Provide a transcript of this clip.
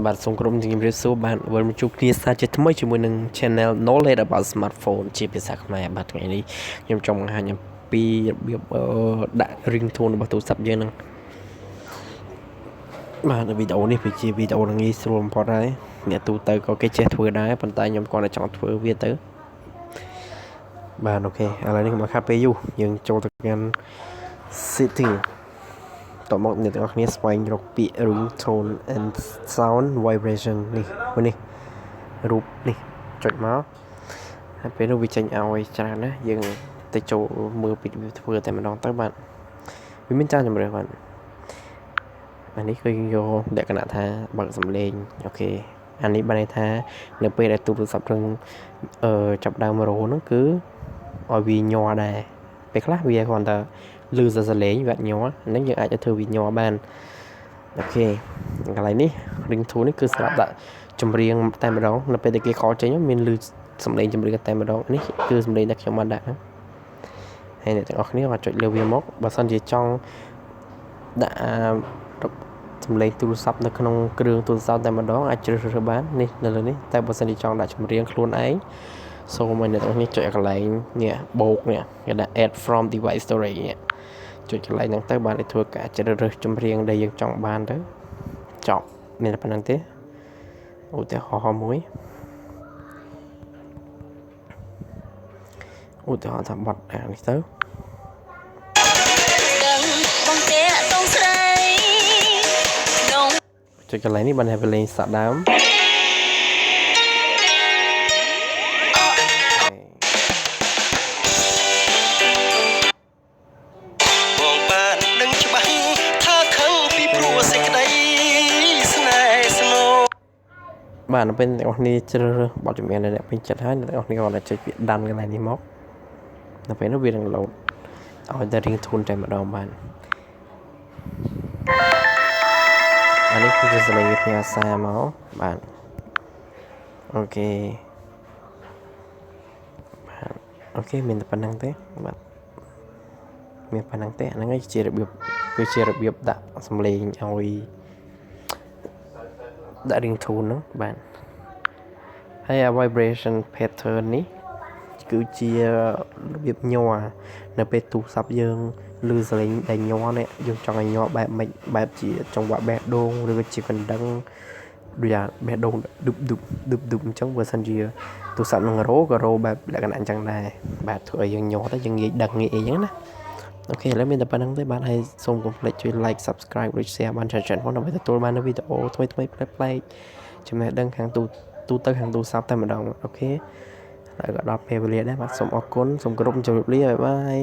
បាទសូមគោរពជំរាបសួរបាទវិលមកជួបគ្នាសាជាថ្មីជាមួយនឹង Channel Knowledge about Smartphone ជាភាសាខ្មែរបាទថ្ងៃនេះខ្ញុំចង់បង្ហាញអំពីរបៀបដាក់ Ringtone របស់ទូរស័ព្ទយើងហ្នឹងបាទវីដេអូនេះវាជាវីដេអូងាយស្រួលបំផុតហើយអ្នកទូទៅក៏គេចេះធ្វើដែរប៉ុន្តែខ្ញុំគាត់តែចង់ធ្វើវាទៅបាទអូខេឥឡូវនេះកុំខាត់ពេលយូរយើងចូលទៅកាន់ setting តមកអ្នកទាំងអស់គ្នាស្វែងរកពាក្យ ringtone and sound vibration នេះរូបនេះចុចមកហើយពេលនោះវាចេញឲ្យច្រើនណាយើងទៅចូលមើលពីវាធ្វើតែម្ដងទៅបាទវាមានច្រើនជម្រើសបាទអានេះគឺយកលក្ខណៈថាបើកសំឡេងអូខេអានេះបានន័យថានៅពេលដែលទូរស័ព្ទនឹងចាប់ដើមរោហ្នឹងគឺឲ្យវាញ័រដែរពេលខ្លះវាគ្រាន់តែលឺសលេងវាញ័រហ្នឹងយើងអាចធ្វើវាញ័របានអូខេកន្លែងនេះ ringtone នេះគឺសម្រាប់ដាក់ចម្រៀងតែម្ដងនៅពេលដែលគេខលចេញមានលឺសំឡេងចម្រៀងតែម្ដងនេះគឺសំឡេងដែលខ្ញុំបានដាក់ហ្នឹងហើយអ្នកទាំងអស់គ្នាមកចុចលើវាមកបើសិនជាចង់ដាក់សំឡេងទូរស័ព្ទនៅក្នុងគ្រឿងទូរស័ព្ទតែម្ដងអាចជ្រើសរើសបាននេះនៅលើនេះតែបើសិនជាចង់ដាក់ចម្រៀងខ្លួនឯងសូមឲ្យអ្នកទាំងនេះចុចកន្លែងនេះបូកនេះគេដាក់ add from device storage នេះចុចកន្លែងហ្នឹងទៅបានឲ្យធ្វើការជ្រើសរើសចម្រៀងដែលយើងចង់បានទៅចប់មានតែប៉ុណ្្នឹងទេឧទាហរណ៍មួយឧទាហរណ៍ថាបត់អានេះទៅចុចកន្លែងនេះបានឲ្យវាលេងសាក់ដើមបាទនៅពេលអ្នកនរគ្នាជ្រើសរើសបទចម្រៀងដែលអ្នកពេញចិត្តហើយអ្នកនរគ្នាក៏ចុចពាក្យដាំកន្លែងនេះមកនៅពេលនោះវានឹងលោតឲ្យតែ ringtone តែម្ដងបានអានេះគឺជាសំឡេងវាផ្ញើសារមកបាទអូខេបាទអូខេមានតែប៉ុណ្្នឹងទេបាទមានប៉ុណ្្នឹងទេអាហ្នឹងគឺជារបៀបដាក់សំឡេងឲ្យដាក់ ringtone ហ្នឹងបាទហើយ vibration pattern នេះគឺជារបៀបញ័រនៅពេលទូរស័ព្ទយើងឮសលេងដែលញ័រនេះយើងចង់ឲ្យញ័របែបម៉េចបែបជាចង្វាក់បេះដូងឬជាកណ្ដឹងដូចថាបេះដូងឌុបអញ្ចឹងបើសិនជាទូរស័ព្ទនឹងរោក៏រោបែបលក្ខណៈអញ្ចឹងដែរបាទធ្វើឲ្យយើងញ័រទៅយើងងាយដឹងងាយអីអញ្ចឹងណាអូខេឥឡូវមានតែប៉ុណ្្នឹងទេបាទហើយសូមកុំភ្លេចជួយ like subscribe ឬ share បានច្រើនៗផងដើម្បីទទួលបាននូវវីដេអូថ្មីៗប្លែកៗចំណេះដឹងខាងទូទៅខាងទូរស័ព្ទតែម្ដងអូខេហើយក៏ដល់ពេលវេលាដែរបាទសូមអរគុណសូមគោរពជម្រាបលាបាយបាយ